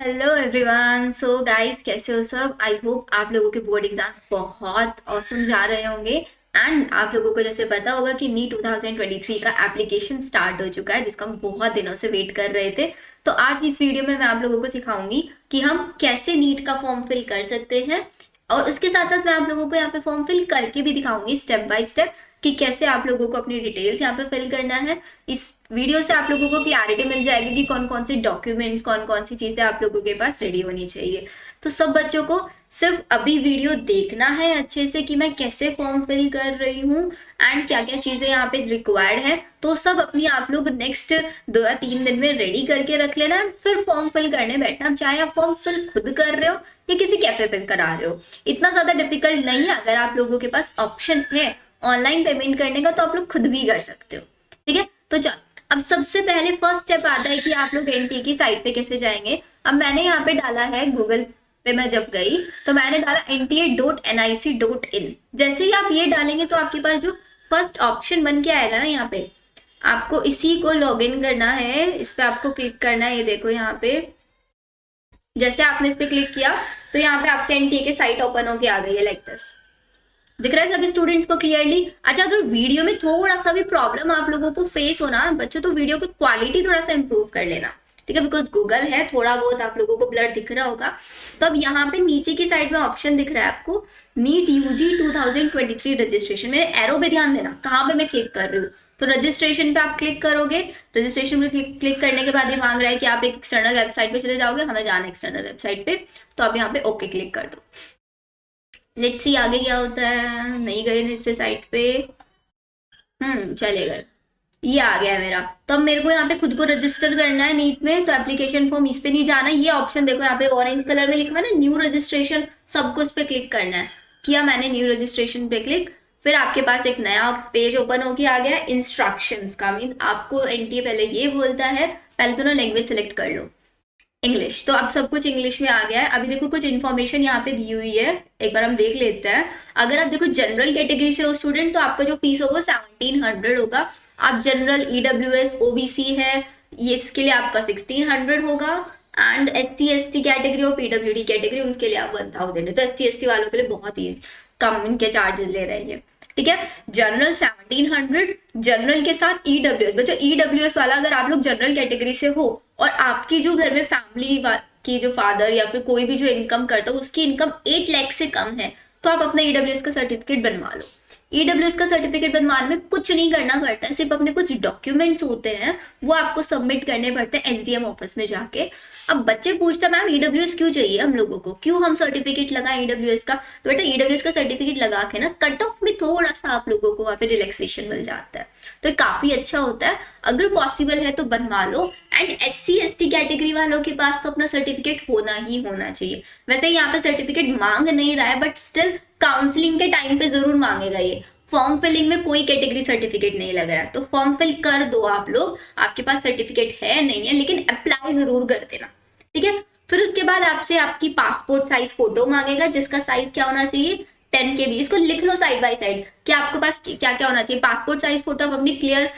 Hello everyone. So guys, कैसे हो सब? आई होप आप लोगों के बोर्ड एग्जाम बहुत औसम जा रहे होंगे। एंड आप लोगों को जैसे पता होगा कि नीट 2023 का एप्लीकेशन स्टार्ट हो चुका है, जिसका हम बहुत दिनों से वेट कर रहे थे। तो आज इस वीडियो में मैं आप लोगों को सिखाऊंगी कि हम कैसे नीट का फॉर्म फिल कर सकते हैं। और उसके साथ साथ मैं आप लोगों को यहाँ पे फॉर्म फिल करके भी दिखाऊंगी स्टेप बाय स्टेप कि कैसे आप लोगों को अपनी डिटेल्स यहाँ पे फिल करना है। इस वीडियो से आप लोगों को क्लैरिटी मिल जाएगी कि कौन कौन से डॉक्यूमेंट्स, कौन कौन सी चीजें आप लोगों के पास रेडी होनी चाहिए। तो सब बच्चों को सिर्फ अभी वीडियो देखना है अच्छे से कि मैं कैसे फॉर्म फिल कर रही हूँ एंड क्या क्या चीजें यहाँ पे रिक्वायर्ड है। तो सब अपनी आप लोग नेक्स्ट 2 या 3 दिन में रेडी करके रख लेना, फिर फॉर्म फिल करने बैठना, चाहे आप फॉर्म फिल खुद कर रहे हो या किसी कैफे पे करा रहे हो। इतना ज्यादा डिफिकल्ट नहीं है। अगर आप लोगों के पास ऑप्शन है ऑनलाइन पेमेंट करने का तो आप लोग खुद भी कर सकते हो। ठीक है, तो चल अब सबसे पहले फर्स्ट स्टेप आता है कि आप लोग एनटीए की साइट पे कैसे जाएंगे। अब मैंने यहाँ पे डाला है गूगल पे, मैं जब गई तो मैंने डाला nta.nic.in। जैसे ही आप ये डालेंगे तो आपके पास जो फर्स्ट ऑप्शन बन के आएगा ना, यहाँ पे आपको इसी को लॉग इन करना है। इस पे आपको क्लिक करना है। ये देखो यहाँ पे जैसे आपने इस पे क्लिक किया तो यहाँ पे आपके एनटीए की साइट ओपन होके आ गई है, लाइक दिस। दिख रहा है सभी स्टूडेंट्स को क्लियरली? अच्छा, अगर वीडियो में थोड़ा सा भी प्रॉब्लम आप लोगों को फेस होना बच्चों, तो वीडियो की क्वालिटी थोड़ा सा इंप्रूव कर लेना। ठीक है, बिकॉज गूगल है, थोड़ा बहुत आप लोगों को ब्लर दिख रहा होगा। तो अब यहाँ पे नीचे की साइड में ऑप्शन दिख रहा है आपको, नीट यूजी 2023 रजिस्ट्रेशन। मेरे एरो पे ध्यान देना, कहाँ पे मैं क्लिक कर रही हूँ। तो रजिस्ट्रेशन पे आप क्लिक करोगे। रजिस्ट्रेशन पे क्लिक करने के बाद ये मांग रहा है कि आप एक एक्सटर्नल वेबसाइट पे चले जाओगे। हमें जाना है एक्सटर्नल वेबसाइट पे, तो आप यहाँ पे ओके क्लिक कर दो। लेट्स सी आगे क्या होता है। नहीं गए इससे साइट पे, चले गए। ये आ गया है मेरा। तो अब मेरे को यहाँ पे खुद को रजिस्टर करना है नीट में, तो एप्लीकेशन फॉर्म इस पे नहीं जाना है। ये ऑप्शन देखो यहाँ पे ऑरेंज कलर में लिखा है ना, न्यू रजिस्ट्रेशन, सबको इस पे क्लिक करना है। किया मैंने न्यू रजिस्ट्रेशन पे क्लिक। फिर आपके पास एक नया पेज ओपन होके आ गया इंस्ट्रक्शंस का। मीन आपको एनटीए पहले ये बोलता है, पहले तो ना लैंग्वेज सेलेक्ट कर लो, इंग्लिश। तो अब सब कुछ इंग्लिश में आ गया है। अभी देखो कुछ इन्फॉर्मेशन यहाँ पे दी हुई है, एक बार हम देख लेते हैं। अगर आप देखो जनरल कैटेगरी से हो स्टूडेंट, तो आपका जो फीस होगा 1700 होगा। आप जनरल, ईडब्ल्यूएस, ओबीसी है, ये इसके लिए आपका 1600 होगा। एंड SC ST कैटेगरी और पीडब्ल्यूडी कैटेगरी, उनके लिए आप 1000 है। तो SC ST वालों के लिए बहुत ही कम इनके चार्जेस ले रहे हैं। ठीक है, जनरल 1700, जनरल के साथ ईडब्ल्यूएस। बच्चों ईडब्ल्यूएस वाला, अगर आप लोग जनरल कैटेगरी से हो और आपकी जो घर में फैमिली की जो फादर या फिर कोई भी जो इनकम करता है उसकी इनकम 8 लाख से कम है, तो आप अपना ईडब्ल्यूएस का सर्टिफिकेट बनवा लो। ईडब्ल्यूएस का सर्टिफिकेट बनवाने में कुछ नहीं करना पड़ता है, सिर्फ अपने कुछ डॉक्यूमेंट्स होते हैं वो आपको सबमिट करने पड़ते हैं एसडीएम ऑफिस में जाके। अब बच्चे पूछते हैं मैम ईडब्ल्यूएस क्यों चाहिए हम लोगों को, क्यों हम सर्टिफिकेट लगाएं ईडब्ल्यूएस का? तो बेटा ईडब्ल्यूएस का सर्टिफिकेट लगा के ना कट ऑफ में थोड़ा सा आप लोगों को वहां पे रिलैक्सेशन मिल जाता है, तो काफी अच्छा होता है। अगर पॉसिबल है तो बनवा लो। एंड SC ST कैटेगरी वालों के पास तो अपना सर्टिफिकेट होना ही होना चाहिए। वैसे यहाँ पे सर्टिफिकेट मांग नहीं रहा है, बट स्टिल काउंसलिंग के टाइम पे जरूर मांगेगा ये। फॉर्म फिलिंग में कोई कैटेगरी सर्टिफिकेट नहीं लग रहा है, तो फॉर्म फिल कर दो आप लोग। आपके पास सर्टिफिकेट है नहीं है, लेकिन अप्लाई जरूर कर देना। ठीक है, फिर उसके बाद आपसे आपकी पासपोर्ट साइज फोटो मांगेगा, जिसका साइज क्या होना चाहिए, 10 KB। इसको लिख लो साइड बाय साइड कि आपके पास क्या क्या होना चाहिए। पासपोर्ट साइज फोटो आप अपनी क्लियर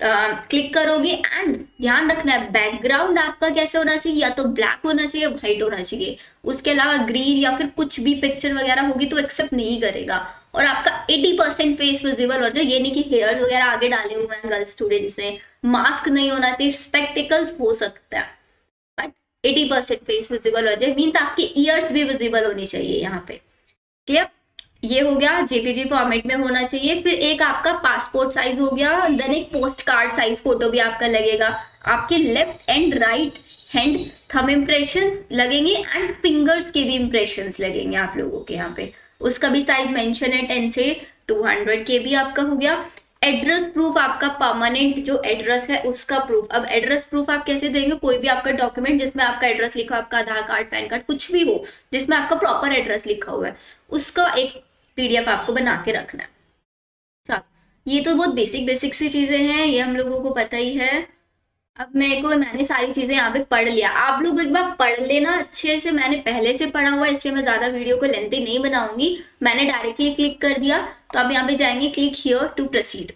क्लिक करोगे। एंड ध्यान रखना है बैकग्राउंड आपका कैसे होना चाहिए, या तो ब्लैक होना चाहिए, व्हाइट होना चाहिए। उसके अलावा ग्रीन या फिर कुछ भी पिक्चर वगैरह होगी तो एक्सेप्ट नहीं करेगा। और आपका 80% फेस विजिबल हो जाए, ये नहीं कि हेयर वगैरह आगे डाले हुए हैं गर्ल्स स्टूडेंट्स ने। मास्क नहीं होना चाहिए, स्पेक्टिकल्स हो सकता है, बट 80% फेस विजिबल हो जाए। मीन्स आपकी ईयर्स भी विजिबल होनी चाहिए यहाँ पे। क्लियर? ये हो गया, जेपीजी फॉर्मेट में होना चाहिए। फिर एक आपका पासपोर्ट साइज हो गया, देन एक पोस्ट कार्ड साइज फोटो भी आपका लगेगा। आपके left and right hand thumb impression लगेंगे एंड फिंगर्स के भी इम्प्रेशन लगेंगे आप लोगों के यहाँ पे। उसका भी साइज मेंशन है, 10 से 200 KB आपका हो गया। एड्रेस प्रूफ, आपका परमानेंट जो एड्रेस है उसका प्रूफ। अब एड्रेस प्रूफ आप कैसे देंगे? कोई भी आपका डॉक्यूमेंट जिसमें आपका एड्रेस लिखा हो, आपका आधार कार्ड, पैन कार्ड, कुछ भी हो जिसमें आपका प्रॉपर एड्रेस लिखा हुआ है, उसका एक PDF आपको बना के रखना है। चलो, ये तो बहुत बेसिक बेसिक सी चीजें हैं, ये हम लोगों को पता ही है। अब मैंने सारी चीजें यहाँ पे पढ़ लिया। आप लोग एक बार पढ़ लेना अच्छे से। मैंने पहले से पढ़ा हुआ है, इसलिए मैं ज्यादा वीडियो को लेंथी नहीं बनाऊंगी। मैंने डायरेक्टली क्लिक कर दिया, तो अब यहाँ पे जाएंगे क्लिक हियर टू प्रोसीड।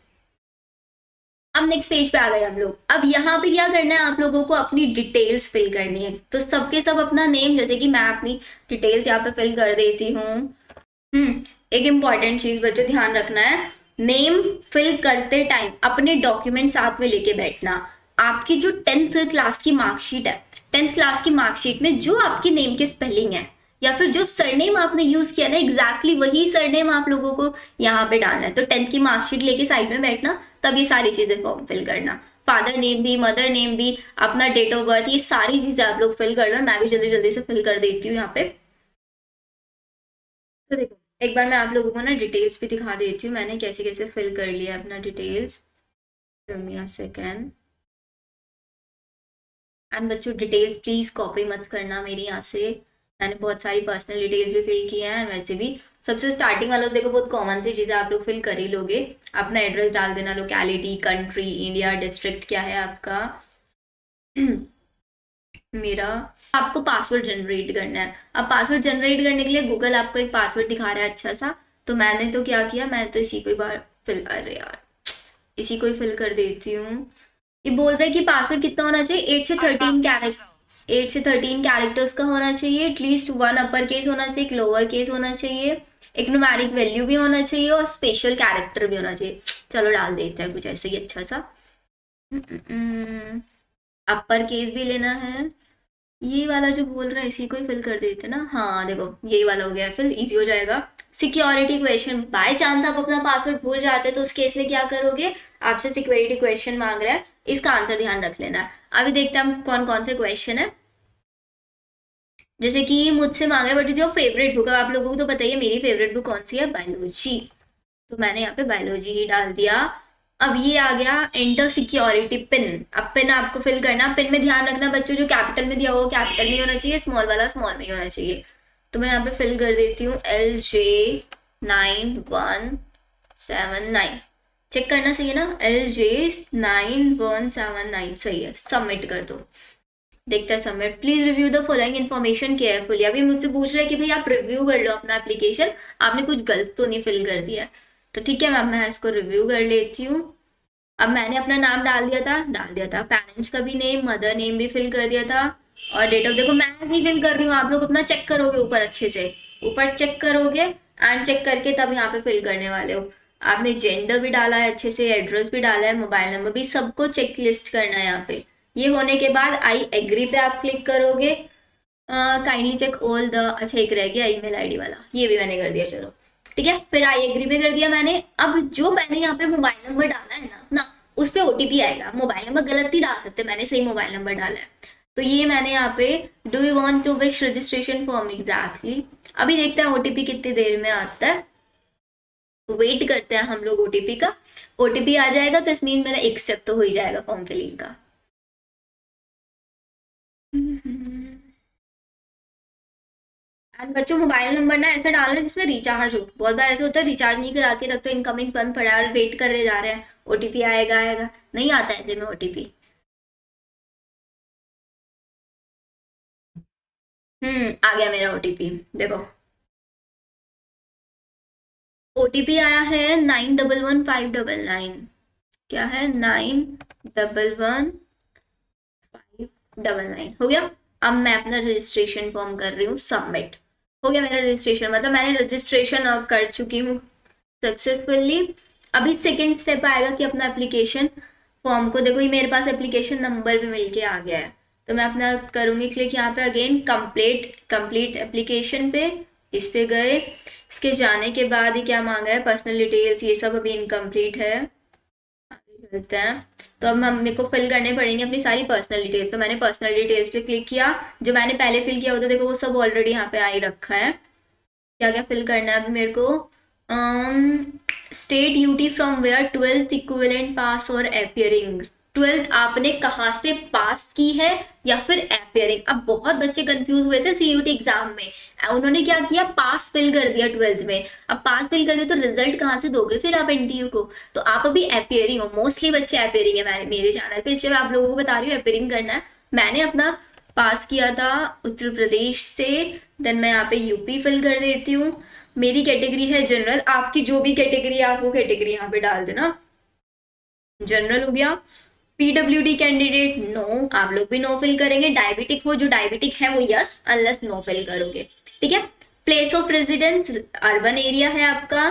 अब नेक्स्ट पेज पे आ गए हम लोग। अब यहाँ पे क्या करना है, आप लोगों को अपनी डिटेल्स फिल करनी है। तो सबके सब अपना नेम, जैसे कि मैं अपनी डिटेल्स यहाँ पे फिल कर देती हूँ। एक इम्पॉर्टेंट चीज बच्चों ध्यान रखना है, नेम फिल करते टाइम अपने डॉक्यूमेंट साथ में लेके बैठना। आपकी जो 10th क्लास की मार्कशीट है, 10th क्लास की मार्कशीट में जो आपके नेम के स्पेलिंग है या फिर जो सरनेम आपने यूज किया ना, एग्जैक्टली वही सरनेम आप लोगों को यहाँ पे डालना है। तो 10th की मार्कशीट लेके साइड में बैठना, तब ये सारी चीजें फॉर्म फिल करना। फादर नेम भी, मदर नेम भी, अपना डेट ऑफ बर्थ, ये सारी चीजें आप लोग फिल करना। मैं भी जल्दी जल्दी से फिल कर देती हूँ यहाँ पे। तो देखो, एक बार मैं आप लोगों को ना डिटेल्स भी दिखा देती हूँ मैंने कैसे कैसे फिल कर लिया अपना डिटेल्स। सेकेंड। एंड बच्चों डिटेल्स प्लीज कॉपी मत करना मेरी यहाँ से, मैंने बहुत सारी पर्सनल डिटेल्स भी फिल की हैं। वैसे भी सबसे स्टार्टिंग वाला देखो बहुत कॉमन सी चीज़ें आप लोग फिल कर ही लोगे। अपना एड्रेस डाल देना, लोकेलिटी, कंट्री, इंडिया, डिस्ट्रिक्ट क्या है आपका। मेरा आपको पासवर्ड जनरेट करना है। अब पासवर्ड जनरेट करने के लिए गूगल आपको एक पासवर्ड दिखा रहा है अच्छा सा। तो मैंने तो क्या किया, मैंने तो इसी को ही बार फिल, अरे यार इसी को ही फिल कर देती हूँ। ये बोल रहा है कि पासवर्ड कितना होना चाहिए, 8 से 13 कैरेक्टर्स का होना चाहिए। एटलीस्ट 1 अपर केस होना चाहिए, एक लोअर केस होना चाहिए, एक न्यूमेरिक वैल्यू भी होना चाहिए और स्पेशल कैरेक्टर भी होना चाहिए। चलो डाल देते हैं कुछ ऐसे ही अच्छा सा। अपर केस भी लेना है। ये वाला जो बोल रहा है इसी को ही फिल कर देते ना। हाँ देखो यही वाला हो गया, फिल इजी हो जाएगा। सिक्योरिटी क्वेश्चन, बाय चांस आप अपना पासवर्ड भूल जाते हैं तो उस केस में क्या करोगे, आपसे सिक्योरिटी क्वेश्चन मांग रहा है, इसका आंसर ध्यान रख लेना है। अभी देखते हैं हम कौन कौन से क्वेश्चन है। जैसे कि मुझसे मांग रहा है बट जो फेवरेट बुक है, आप लोगों को तो बताइए मेरी फेवरेट बुक कौन सी है, बायोलॉजी। तो मैंने यहाँ पे बायोलॉजी ही डाल दिया। अब ये आ गया एंटर सिक्योरिटी पिन। अब पिन आपको फिल करना, पिन में ध्यान रखना बच्चों जो कैपिटल में दिया हुआ कैपिटल में होना चाहिए, स्मॉल वाला स्मॉल में ही होना चाहिए। तो मैं यहाँ पे फिल कर देती हूँ LJ9179। चेक करना सही है ना, LJ9179 सही है, सबमिट कर दो। देखता है submit. Please review the following information carefully. अभी मुझसे पूछ रहे हैं कि भाई आप रिव्यू कर लो अपना एप्लीकेशन, आपने कुछ गलत तो नहीं फिल कर दिया है। तो ठीक है मैम, मैं इसको रिव्यू कर लेती हूँ। अब मैंने अपना नाम डाल दिया था, पेरेंट्स का भी नेम, मदर नेम भी फिल कर दिया था, और डेट ऑफ, देखो मैं ही फिल कर रही हूँ, आप लोग अपना चेक करोगे ऊपर अच्छे से, ऊपर चेक करोगे एंड चेक करके तब यहाँ पे फिल करने वाले हो। आपने जेंडर भी डाला है अच्छे से, एड्रेस भी डाला है, मोबाइल नंबर भी, सबको चेक लिस्ट करना है यहाँ पे। ये होने के बाद आई एग्री पे आप क्लिक करोगे। काइंडली चेक ऑल द, अच्छा एक रह गया ईमेल आईडी वाला, ये भी मैंने कर दिया, चलो ठीक है। फिर आई एग्री पे कर दिया मैंने। अब जो मैंने यहाँ पे मोबाइल नंबर डाला है ना उस पर ओटीपी आएगा। मोबाइल नंबर गलत ही डाल सकते, मैंने सही मोबाइल नंबर डाला है। तो ये मैंने यहाँ पे do you want to wish registration form, exactly. अभी देखते हैं ओटीपी कितनी देर में आता है, वेट करते हैं हम लोग ओटीपी का। ओटीपी आ जाएगा तो इस मीन मेरा एक स्टेप तो हो ही जाएगा फॉर्म फिलिंग का। एंड बच्चों मोबाइल नंबर ना ऐसा डालना जिसमें रिचार्ज हो। बहुत बार ऐसा होता है रिचार्ज नहीं करा के रखते, इनकमिंग बंद पड़ा है और वेट कर रहे जा रहे हैं ओटीपी आएगा आएगा, नहीं आता ऐसे में ओटीपी। आ गया मेरा ओटीपी, देखो ओटीपी आया है 911599। क्या है, 911599 हो गया। अब मैं अपना रजिस्ट्रेशन फॉर्म कर रही हूँ सबमिट। हो गया मेरा रजिस्ट्रेशन, मतलब मैंने रजिस्ट्रेशन कर चुकी हूँ सक्सेसफुली। अभी सेकेंड स्टेप आएगा कि अपना एप्लीकेशन फॉर्म को, देखो ये मेरे पास एप्लीकेशन नंबर भी मिलके आ गया है। तो मैं अपना करूँगी क्लिक यहाँ पे अगेन कंप्लीट एप्लीकेशन पे, इस पे गए। इसके जाने के बाद ही क्या मांग रहा है, पर्सनल डिटेल्स, ये सब अभी इनकम्प्लीट है। आगे चलते हैं। तो अब हम मेरे को फिल करने पड़ेंगे अपनी सारी पर्सनल डिटेल्स। तो मैंने पर्सनल डिटेल्स पे क्लिक किया, जो मैंने पहले फिल किया होता देखो वो सब ऑलरेडी यहाँ पे आ ही रखा है। क्या क्या फिल करना है अभी मेरे को, state UT from where 12th equivalent pass और अपियरिंग। 12th आपने कहाँ से पास की है या फिर अपियरिंग। अब बहुत बच्चे कंफ्यूज हुए थे सीयूटी एग्जाम में, उन्होंने क्या किया पास फिल कर दिया 12th में। अब पास फिल कर दिया तो रिजल्ट कहाँ से दोगे फिर आप एनटीयू को, तो आप अभी अपियरिंग हो। मोस्टली बच्चे अपियरिंग है मेरे चैनल पे, इसलिए मैं आप लोगों को बता रही हूँ अपियरिंग करना है। मैंने अपना पास किया था उत्तर प्रदेश से, देन मैं यहाँ पे यूपी फिल कर देती हूँ। मेरी कैटेगरी है जनरल, आपकी जो भी कैटेगरी है आप वो कैटेगरी यहाँ पे डाल देना। जनरल हो गया। पीडब्ल्यूडी कैंडिडेट नो, आप लोग भी नो फिल करेंगे। डायबिटिक हो, जो डायबिटिक है वो यस, अनलेस नो फिल करोगे, ठीक है। Place of residence urban area है आपका।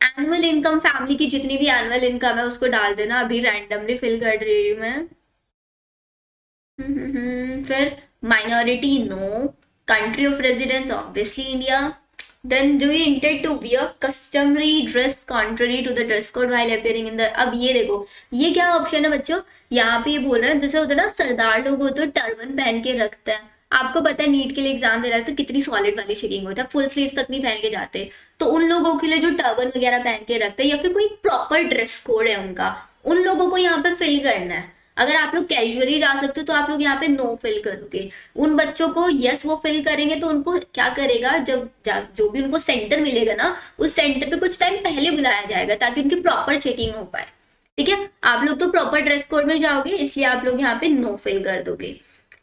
एनुअल इनकम, फैमिली की जितनी भी एनुअल इनकम है उसको डाल देना, अभी रैंडमली फिल कर रही हूँ मैं। फिर minority no, country of residence obviously India. Then do you intend to wear customary dress contrary to the dress code while appearing in the, अब ये देखो ये क्या ऑप्शन है बच्चों, यहाँ पे ये बोल रहे हैं जैसे होता है ना सरदार लोग हो तो टर्बन पहन के रखते हैं। आपको पता है नीट के लिए एग्जाम दे रहा है तो कितनी सॉलिड वाली शेकिंग होता है, फुल स्लीव्स तक नहीं पहन के जाते। तो उन लोगों के लिए जो टर्बन वगैरह पहन के रखते हैं या फिर कोई प्रॉपर ड्रेस कोड है उनका, उन लोगों को यहाँ पे फिल करना है। अगर आप लोग कैजुअली जा सकते हो तो आप लोग यहाँ पे नो फिल करोगे। उन बच्चों को यस वो फिल करेंगे तो उनको क्या करेगा, जब जो भी उनको सेंटर मिलेगा ना, उस सेंटर पे कुछ टाइम पहले बुलाया जाएगा ताकि उनकी प्रॉपर चेकिंग हो पाए, ठीक है। आप लोग तो प्रॉपर ड्रेस कोड में जाओगे इसलिए आप लोग यहाँ पे नो फिल कर दोगे,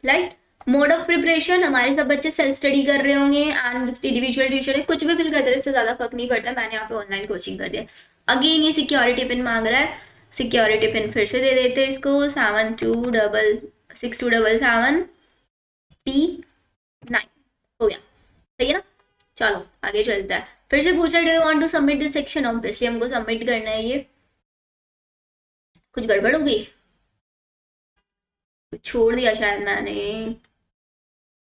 राइट। मोड ऑफ प्रिपरेशन, हमारे सब बच्चे सेल्फ स्टडी कर रहे होंगे एंड इंडिविजुअल ट्यूशन है, कुछ भी फिल कर दे रहे, इससे ज्यादा फर्क नहीं पड़ता। मैंने यहाँ पे ऑनलाइन कोचिंग कर दिया। अगेन ये सिक्योरिटी पिन मांग रहा है, सिक्योरिटी पिन फिर से दे देते हैं इसको, 7267P9 हो गया, सही है ना। चलो आगे चलता है। फिर से पूछा do you want to submit this section, obviously हमको सबमिट करना है। ये कुछ गड़बड़ हो गई, छोड़ दिया शायद मैंने।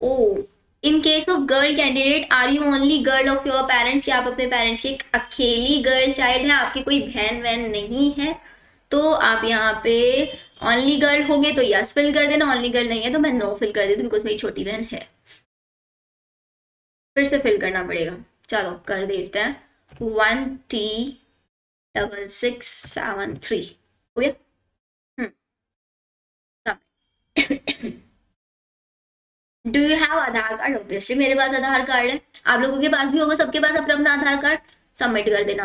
Oh, in case of girl candidate are you only girl of your parents, क्या आप अपने पेरेंट्स की एक अकेली गर्ल चाइल्ड है, आपकी कोई बहन वहन नहीं है, तो आप यहाँ पे ओनली गर्ल होगे तो यस फिल कर देना, ओनली गर्ल नहीं है तो मैं नो फिल कर देती हूँ बिकॉज मेरी छोटी बहन है। फिर से फिल करना पड़ेगा, चलो कर देते हैं। 1T6673 हो गया। Do you have Aadhaar card, obviously मेरे पास आधार कार्ड है, आप लोगों के पास भी होगा, सबके पास अपना अपना आधार कार्ड। सबमिट कर देना।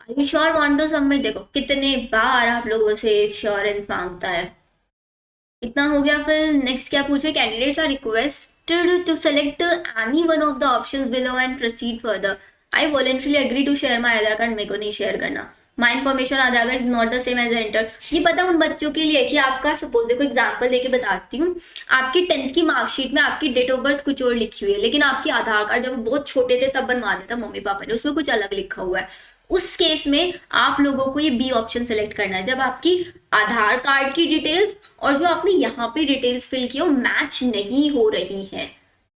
Are you sure want to submit, देखो कितने बार आप लोगों से श्योरेंस मांगता है। इतना हो गया। फिर नेक्स्ट क्या पूछे, candidates are requested to select any one of the options below and proceed further. I voluntarily agree to share my Aadhaar card, मेरे को नहीं शेयर करना। My information Aadhaar card is not the same as enter, ये पता उन बच्चों के लिए कि आपका, सपोज देखो एग्जाम्पल देके बताती हूँ, आपकी 10th की मार्कशीट में आपकी डेट ऑफ बर्थ कुछ और लिखी हुई है, लेकिन आपके आधार कार्ड जब बहुत छोटे थे तब बनवा देता मम्मी पापा ने, उसमें कुछ अलग लिखा हुआ है। उस केस में आप लोगों को ये बी ऑप्शन सेलेक्ट करना है, जब आपकी आधार कार्ड की डिटेल्स और जो आपने यहाँ पे डिटेल्स फिल की वो मैच नहीं हो रही है।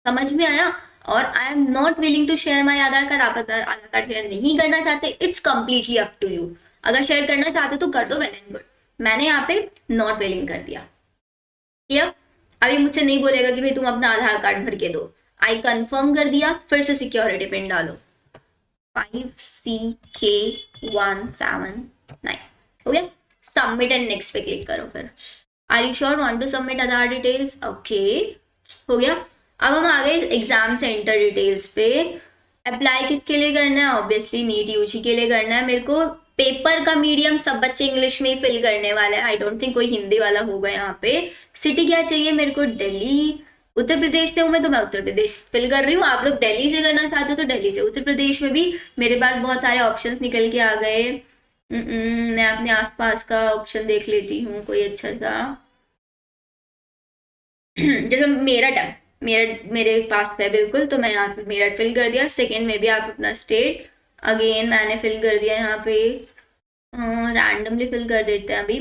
समझ में आया। और I am not willing to share my Aadhaar card, आप आधार कार्ड शेयर नहीं करना चाहते, it's completely up to you. अगर शेयर करना चाहते तो कर दो, वेल एंड गुड। मैंने यहाँ पे नॉट विलिंग कर दिया, क्लियर। अभी मुझसे नहीं बोलेगा कि भाई तुम अपना आधार कार्ड भर के दो, आई कंफर्म कर दिया। फिर से सिक्योरिटी पिन डालो, 5CK179 हो गया। सबमिट एंड नेक्स्ट पे क्लिक करो। फिर are you sure want to submit Aadhaar details, okay हो गया। अब हम आ गए एग्जाम सेंटर डिटेल्स पे। अप्लाई किसके लिए करना है, ऑब्वियसली नीट यूजी के लिए करना है। मेरे को पेपर का मीडियम सब बच्चे इंग्लिश में ही फिल करने वाले हैं, आई डोंट थिंक कोई हिंदी वाला होगा यहाँ पे। सिटी क्या चाहिए मेरे को, दिल्ली। उत्तर प्रदेश से हूँ मैं तो मैं उत्तर प्रदेश फिल कर रही हूँ, आप लोग दिल्ली से करना चाहते हो तो दिल्ली से। उत्तर प्रदेश में भी मेरे पास बहुत सारे ऑप्शंस निकल के आ गए। मैं अपने आसपास का ऑप्शन देख लेती हूँ कोई अच्छा सा। जैसे मेरठ है, मेरठ मेरे पास है बिल्कुल, तो मैं यहाँ पे मेरठ फिल कर दिया। सेकेंड में भी आप अपना स्टेट, अगेन मैंने फिल कर दिया यहाँ पे, रैंडमली फिल कर देते हैं अभी,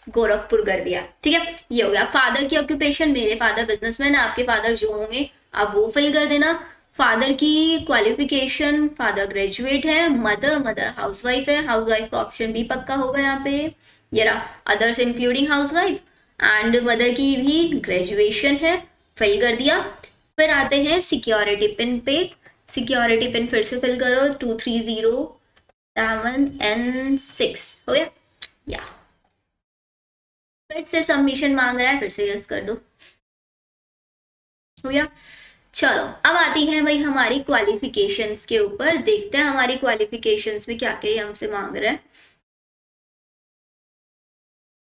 गोरखपुर कर दिया, ठीक है। ये हो गया। फादर की ऑक्यूपेशन, मेरे फादर बिजनेसमैन है, आपके फादर जो होंगे आप वो फिल कर देना। फादर की क्वालिफिकेशन, फादर ग्रेजुएट है। मदर, मदर हाउसवाइफ है, हाउसवाइफ का ऑप्शन भी पक्का होगा यहाँ पे। ये रहा, others including housewife, and mother की भी ग्रेजुएशन है, फिल कर दिया। फिर आते हैं सिक्योरिटी पिन पे। सिक्योरिटी पिन फिर से फिल करो, 2307N6 हो गया। या फिर से सबमिशन मांग रहा है, फिर से यस कर दो, हो गया। चलो अब आती है भाई हमारी क्वालिफिकेशंस के ऊपर, देखते हैं हमारी क्वालिफिकेशंस में क्या क्या हमसे मांग रहा है।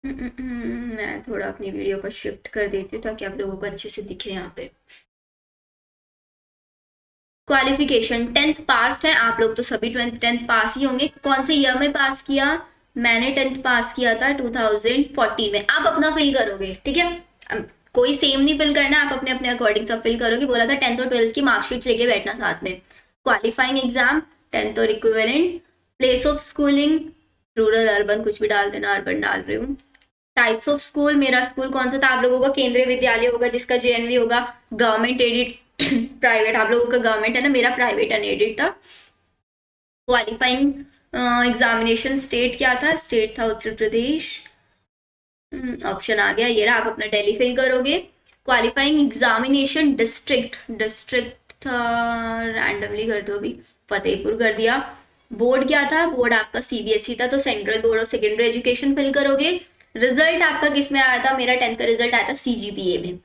मैं थोड़ा अपनी वीडियो को शिफ्ट कर देती हूँ ताकि आप लोगों को अच्छे से दिखे यहाँ पे। क्वालिफिकेशन 10th पास है, आप लोग तो सभी 10th पास ही होंगे। कौन से ईयर में पास किया, मैंने 10th पास किया था 2014 में। आप अपना फिल करोगे, ठीक है, कोई सेम नहीं फिल करना, आप अपने अपने अकॉर्डिंग सब फिल करोगे। बोला था 10th और 12th की मार्कशीट लेके बैठना साथ में। क्वालिफाइंग एग्जाम 10th और equivalent. Place of schooling rural urban कुछ भी डाल देना, अर्बन डाल रही हूँ। टाइप्स ऑफ स्कूल, मेरा स्कूल कौन सा था, आप लोगों का केंद्रीय विद्यालय होगा जिसका जेएनवी होगा। गवर्नमेंट एडेड प्राइवेट, आप लोगों का गवर्नमेंट है ना, मेरा प्राइवेट अनएडेड था। क्वालिफाइंग एग्जामिनेशन स्टेट क्या था, स्टेट था उत्तर प्रदेश। ऑप्शन आ गया ये रहा, आप अपना दिल्ली फिल करोगे। क्वालिफाइंग एग्जामिनेशन डिस्ट्रिक्ट, डिस्ट्रिक्ट था रैंडमली कर दो अभी, फतेहपुर कर दिया। बोर्ड क्या था, बोर्ड आपका सीबीएसई था, तो central board of secondary education fill करोगे। रिजल्ट आपका किस में आया था, मेरा 10th का रिजल्ट आया था सीजीपीए में,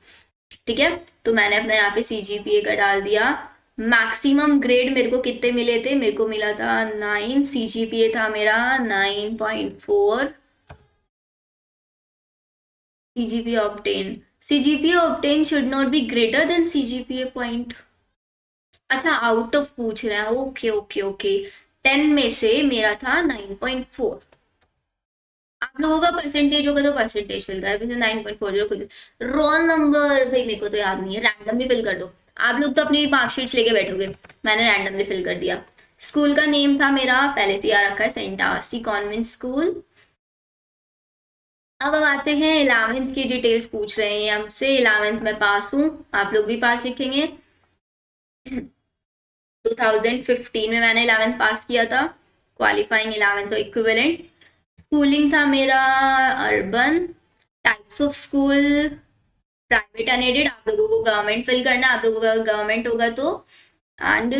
ठीक है, तो मैंने अपना यहाँ पे सीजीपीए का डाल दिया। मैक्सिमम ग्रेड मेरे को कितने मिले थे, मेरे को मिला था 9, सीजीपीए था मेरा 9.4। CGPA obtained. CGPA obtained should not be greater than CGPA point. अच्छा, आउट ऑफ पूछ रहा है, ओके ओके ओके। 10 में से मेरा था 9.4। आप लोगों का परसेंटेज होगा तो परसेंटेज फिल कर, 9.40 कुछ। रोल नंबर भाई मेरे को तो याद नहीं है, रैंडमली फिल कर दो। आप लोग तो अपनी मार्कशीट्स लेके बैठोगे, मैंने रैंडमली फिल कर दिया। स्कूल का नेम था मेरा पहले से याद रखा है, सेंट आसी कॉन्वेंट स्कूल। अब आते हैं 11th की डिटेल्स पूछ रहे हैं हमसे। 11th में पास हूँ, आप लोग भी पास लिखेंगे। 2015 में मैंने 11th पास किया था। क्वालिफाइंग 11th तो इक्विवेलेंट। स्कूलिंग था मेरा urban. Types of school private unaided, आप लोगों को गवर्नमेंट फिल करना, आप लोगों का गवर्नमेंट होगा तो। एंड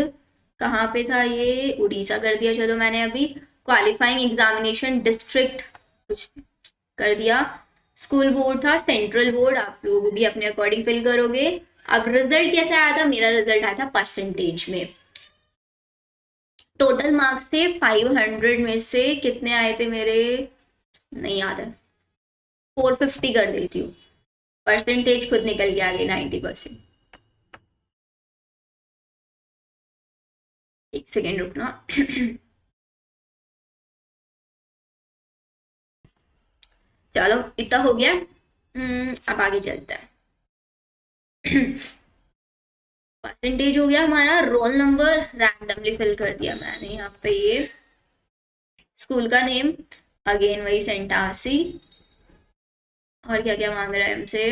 कहाँ पे था ये, उड़ीसा कर दिया चलो मैंने अभी। क्वालिफाइंग एग्जामिनेशन डिस्ट्रिक्ट कुछ कर दिया। स्कूल बोर्ड था सेंट्रल बोर्ड, आप लोग भी अपने अकॉर्डिंग फिल करोगे। अब रिजल्ट कैसे आया था, मेरा रिजल्ट आया था परसेंटेज में। टोटल मार्क्स थे 500 में से कितने आए थे मेरे, नहीं याद है, 450 कर देती हूँ। परसेंटेज खुद निकल के आ गई 90%। एक सेकेंड रुकना। चलो इतना हो गया, अब आगे चलता है। परसेंटेज हो गया हमारा, रोल नंबर रैंडमली फिल कर दिया मैंने यहाँ पे ये। स्कूल का नेम अगेन वही सेंटासी। और क्या क्या मांग रहा है हमसे,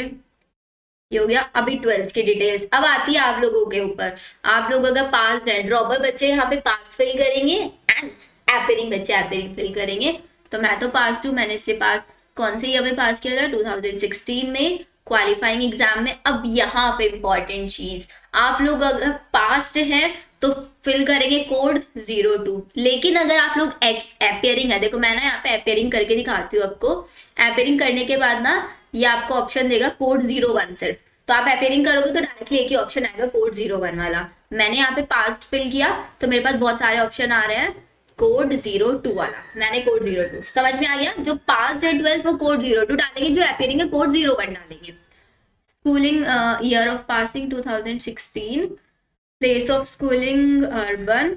ये हो गया। अभी 12th की डिटेल्स अब आती है आप लोगों के ऊपर। आप लोग अगर पास हैं, ड्रॉपर बच्चे यहाँ पे पास फिल करेंगे एंड एपेरिंग बच्चे एपेरिंग फिल करेंगे। तो मैं तो पास हूँ, मैंने इसलिए पास, कौन से ईयर में पास किया था, 2016 में क्वालिफाइंग एग्जाम में। अब यहाँ पे इंपॉर्टेंट चीज, आप लोग अगर पास्ड हैं तो फिल करेंगे कोड 02। लेकिन अगर आप लोग एपेयरिंग है, देखो मैं ना यहाँ पे एपेयरिंग करके दिखाती हूँ आपको। एपेयरिंग करने के बाद ना ये आपको ऑप्शन देगा कोड 01 सिर्फ, तो आप एपेयरिंग करोगे तो डायरेक्टली एक ही ऑप्शन आएगा कोड 01 वाला। मैंने यहाँ पे पास्ट फिल किया तो मेरे पास बहुत सारे ऑप्शन आ रहे हैं, कोड 02 वाला, मैंने कोड 02। समझ में आ गया, जो पास है 12th वो कोड 02 डालेंगे, जो एपेयरिंग है कोड 01 डालेंगे। Schooling year of passing 2016। Place of schooling urban.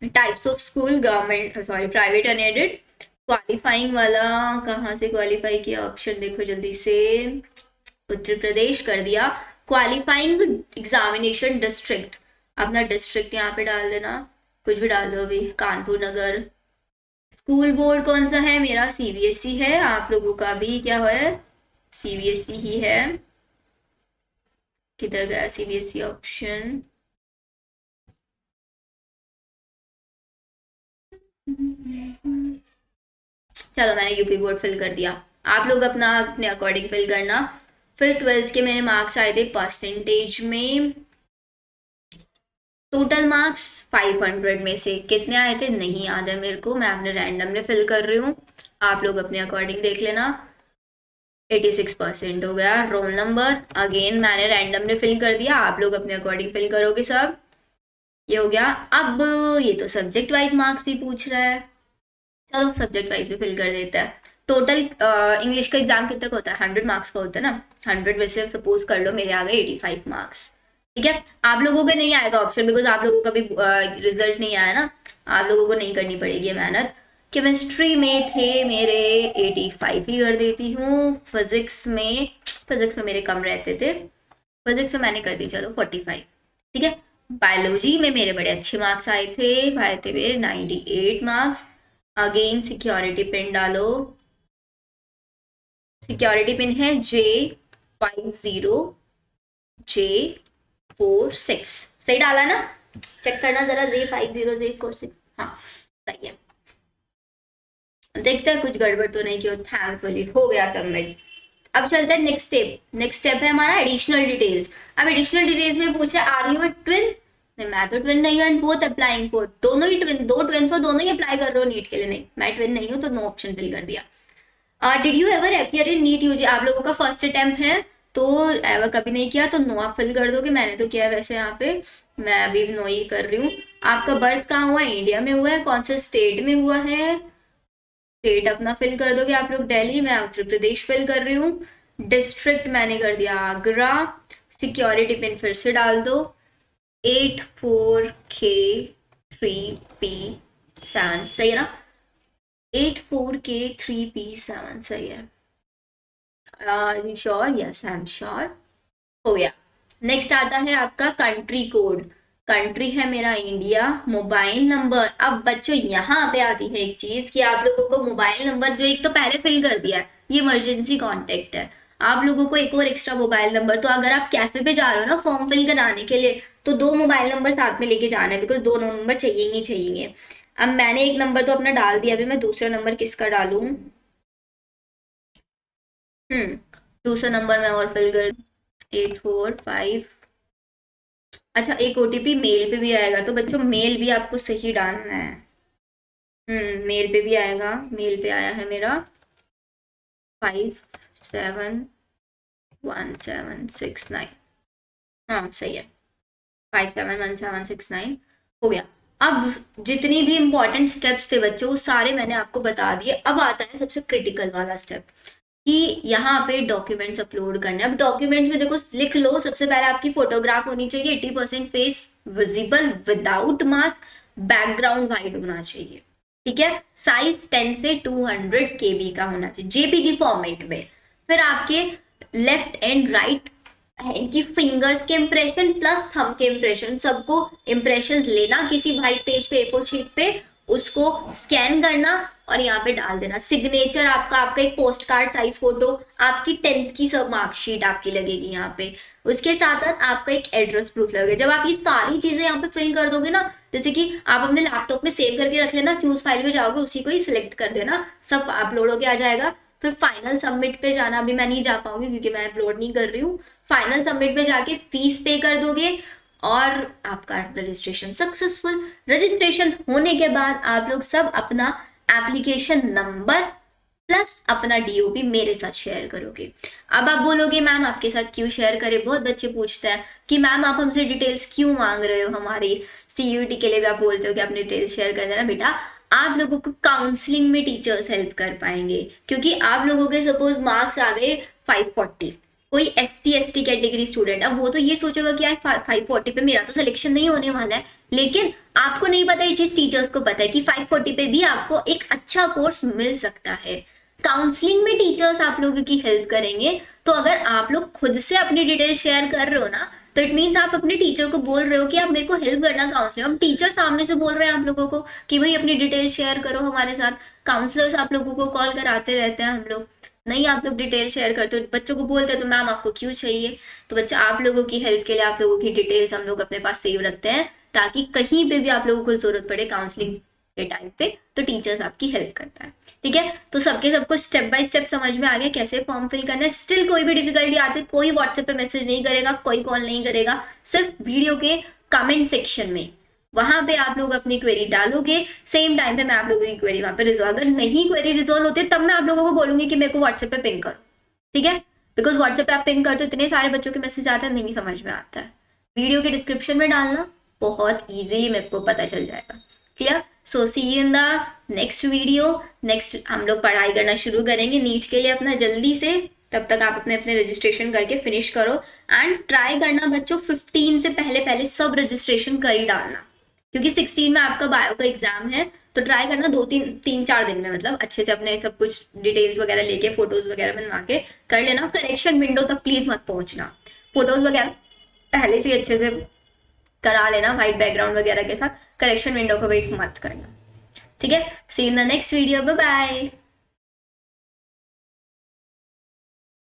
Types of school government sorry private unaided. Qualifying वाला कहाँ से क्वालिफाई किया, ऑप्शन देखो जल्दी से, उत्तर प्रदेश कर दिया। क्वालिफाइंग एग्जामिनेशन डिस्ट्रिक्ट, अपना डिस्ट्रिक्ट यहाँ पे डाल देना, कुछ भी डाल दो अभी, कानपुर नगर। स्कूल बोर्ड कौन सा है, मेरा सीबीएसई है, आप लोगों का भी क्या है, सीबीएसई ही है। किधर गया सीबीएसई ऑप्शन, चलो मैंने यूपी बोर्ड फिल कर दिया, आप लोग अपना अपने अकॉर्डिंग फिल करना। फिर 12th के मेरे मार्क्स आए थे परसेंटेज में। टोटल मार्क्स 500 में से कितने आए थे नहीं याद है मेरे को, मैं अपने रैंडमली फिल कर रही हूँ, आप लोग अपने अकॉर्डिंग देख लेना। 86% हो गया। रोल नंबर अगेन मैंने रैंडमली फिल कर दिया, आप लोग अपने अकॉर्डिंग फिल करोगे सब, ये हो गया। अब ये तो सब्जेक्ट वाइज मार्क्स भी पूछ रहा है, चलो सब्जेक्ट वाइज भी फिल कर देता है। टोटल इंग्लिश का एग्जाम कितने का होता है, 100 मार्क्स का होता है ना, 100 में से सपोज कर लो मेरे आ गए 85 मार्क्स, ठीक है। आप लोगों के नहीं आएगा ऑप्शन, बिकॉज आप लोगों का भी रिजल्ट नहीं आया ना, आप लोगों को नहीं करनी पड़ेगी मेहनत। केमिस्ट्री में थे मेरे 85 ही कर देती हूँ। फिजिक्स में मेरे कम रहते थे, फिजिक्स में मैंने कर दी चलो 45, ठीक है। बायोलॉजी में मेरे बड़े अच्छे मार्क्स आए थे मेरे 98 मार्क्स। अगेन सिक्योरिटी पिन डालो, सिक्योरिटी पिन है J50J46, सही डाला ना? चेक करना जरा, J50J46, हाँ सही है। देखते हैं कुछ गड़बड़ तो नहीं की, थैंकफुली हो गया सबमिट। अब चलते हैं नेक्स्ट स्टेप। नेक्स्ट स्टेप है हमारा एडिशनल डिटेल्स। अब एडिशनल डिटेल्स में पूछा आर यू अ ट्विन? नहीं, मैं तो ट्विन नहीं हूँ, एंड बोथ अप्लाइंग फॉर, दोनों ही ट्विन, दो ट्विन्स और दोनों ही अप्लाई कर रहे हो नीट के लिए। नहीं, मैं ट्विन नहीं हूँ तो नो ऑप्शन फिल कर दिया। Did you ever appear in NEET UG? आप लोगों का फर्स्ट अटेम्प्ट है तो एवर कभी नहीं किया तो नो आप फिल कर दोगे। मैंने तो किया है वैसे, यहाँ पे मैं अभी नो ही कर रही हूँ। आपका बर्थ कहाँ हुआ है? इंडिया में हुआ है। कौन से स्टेट में हुआ है? स्टेट अपना फिल कर दोगे आप लोग। दिल्ली, मैं उत्तर प्रदेश फिल कर रही हूँ। डिस्ट्रिक्ट मैंने कर दिया आगरा। सिक्योरिटी पिन फिर से डाल दो 84K3P7, सही है ना? 84K3P7 सही है। Sure? Yes I am sure. हो गया। नेक्स्ट आता है आपका कंट्री कोड। कंट्री है मेरा इंडिया। मोबाइल नंबर, अब बच्चों यहाँ पे आती है एक चीज कि आप लोगों को मोबाइल नंबर जो एक तो पहले फिल कर दिया है, ये इमरजेंसी कॉन्टेक्ट है। आप लोगों को एक और एक्स्ट्रा मोबाइल नंबर, तो अगर आप कैफे पे जा रहे हो ना फॉर्म फिल कराने के लिए, तो 2 मोबाइल नंबर साथ में लेके जाना है, बिकॉज 2 नंबर चाहिए ही चाहिए। अब मैंने एक नंबर तो अपना डाल दिया, अभी मैं दूसरा नंबर किसका डालूं? दूसरा नंबर मैं और फिल कर 845। अच्छा, एक ओटीपी मेल पे भी आएगा, तो बच्चों मेल भी आपको सही डालना है। मेल पे भी आएगा। मेल पे आया है मेरा 571769। हाँ सही है, 571769 हो गया। अब जितनी भी इंपॉर्टेंट स्टेप्स थे बच्चों, वो सारे मैंने आपको बता दिए। अब आता है सबसे क्रिटिकल वाला स्टेप कि यहाँ पे डॉक्यूमेंट्स अपलोड करने। अब डॉक्यूमेंट्स में देखो, लिख लो सबसे पहले आपकी फोटोग्राफ होनी चाहिए, 80% face visible without mask, background white होना चाहिए, ठीक है। साइज 10 से 200 KB का होना चाहिए, जेपीजी फॉर्मेट में। फिर आपके लेफ्ट एंड राइट हैंड की फिंगर्स के इंप्रेशन प्लस थंब के इंप्रेशन, सबको इंप्रेशन लेना किसी व्हाइट पेज पे, A4 शीट पे, उसको स्कैन करना और यहाँ पे डाल देना। सिग्नेचर आपका एक पोस्ट कार्ड साइज फोटो, आपकी 10th की सब मार्कशीट आपकी लगेगी यहाँ पे। उसके साथ साथ आपका एक एड्रेस प्रूफ लगेगा। जब आप ये सारी चीजें यहाँ पे फिल कर दोगे ना, जैसे कि आप अपने लैपटॉप में सेव करके रख लेना, चूज फाइल में जाओगे उसी को ही सिलेक्ट कर देना, सब अपलोड होके आ जाएगा। फिर फाइनल सबमिट पे जाना, अभी मैं नहीं जा पाऊंगी क्योंकि मैं अपलोड नहीं कर रही हूँ। फाइनल सबमिट पे जाके फीस पे कर दोगे और आपका रजिस्ट्रेशन सक्सेसफुल। रजिस्ट्रेशन होने के बाद आप लोग सब अपना एप्लीकेशन नंबर प्लस अपना डीओपी मेरे साथ शेयर करोगे। अब आप बोलोगे मैम आपके साथ क्यों शेयर करें? बहुत बच्चे पूछते हैं कि मैम आप हमसे डिटेल्स क्यों मांग रहे हो, हमारी सीयूटी के लिए भी आप बोलते हो कि अपनी डिटेल्स शेयर कर देना। बेटा, आप लोगों को काउंसलिंग में टीचर्स हेल्प कर पाएंगे, क्योंकि आप लोगों के सपोज मार्क्स आ गए 540, कोई SC/ST कैटेगरी स्टूडेंट, अब वो तो ये सोचेगा कि यार 540 पे मेरा तो सिलेक्शन नहीं होने वाला है, लेकिन आपको नहीं पता ये चीज टीचर्स को पता है कि 540 पे भी आपको एक अच्छा कोर्स मिल सकता है। काउंसलिंग में टीचर्स आप लोगों की हेल्प करेंगे। तो अगर आप लोग खुद से अपनी डिटेल शेयर कर रहे हो ना, तो इट मीन्स आप अपने टीचर को बोल रहे हो कि आप मेरे को हेल्प करना काउंसलिंग। अब टीचर सामने से बोल रहे हैं आप लोगों को कि भाई अपनी डिटेल शेयर करो हमारे साथ। काउंसलर्स आप लोगों को कॉल कराते रहते हैं, हम लोग नहीं आप लोग डिटेल शेयर करते हो, बच्चों को बोलते हैं तो मैम आपको क्यों चाहिए। तो बच्चा, आप लोगों की हेल्प के लिए आप लोगों की डिटेल्स हम लोग अपने पास सेव रखते हैं, ताकि कहीं पे भी आप लोगों को जरूरत पड़े काउंसलिंग के टाइम पे, तो टीचर्स आपकी हेल्प करता है, ठीक है। तो सबको स्टेप बाय स्टेप समझ में आ गया कैसे फॉर्म फिल करना है। स्टिल कोई भी डिफिकल्टी आती है, कोई व्हाट्सएप पे मैसेज नहीं करेगा, कोई कॉल नहीं करेगा, सिर्फ वीडियो के कमेंट सेक्शन में वहां पे आप लोग अपनी क्वेरी डालोगे। सेम टाइम पे मैं आप लोगों की क्वेरी वहां पे रिजॉल्व, अगर नहीं क्वेरी रिजॉल्व होती तब मैं आप लोगों को बोलूंगी कि मेरे को व्हाट्सएप पे पिंग करो, ठीक है। बिकॉज व्हाट्सएप पे आप पिंग करते हो, इतने सारे बच्चों के मैसेज आते हैं, नहीं समझ में आता है। वीडियो के डिस्क्रिप्शन में डालना, बहुत ईजिली मेरे को पता चल जाएगा, clear. So see you in the next video. Next हम लोग पढ़ाई करना शुरू करेंगे नीट के लिए अपना जल्दी से। तब तक आप अपने रजिस्ट्रेशन करके फिनिश करो, एंड ट्राई करना बच्चों 15 से पहले सब रजिस्ट्रेशन कर ही डालना, क्योंकि 16 में आपका बायो का एग्जाम है, तो ट्राई करना 2-3-4 दिन में, मतलब अच्छे से अपने सब कुछ डिटेल्स वगैरह लेके फोटोज वगैरह बनवा के कर लेना। करेक्शन विंडो तक प्लीज मत पहुंचना, फोटोज वगैरह पहले से ही अच्छे से करा लेना वाइट बैकग्राउंड वगैरह के साथ, करेक्शन विंडो का वेट मत करना। ठीक है, see in the next video, bye bye.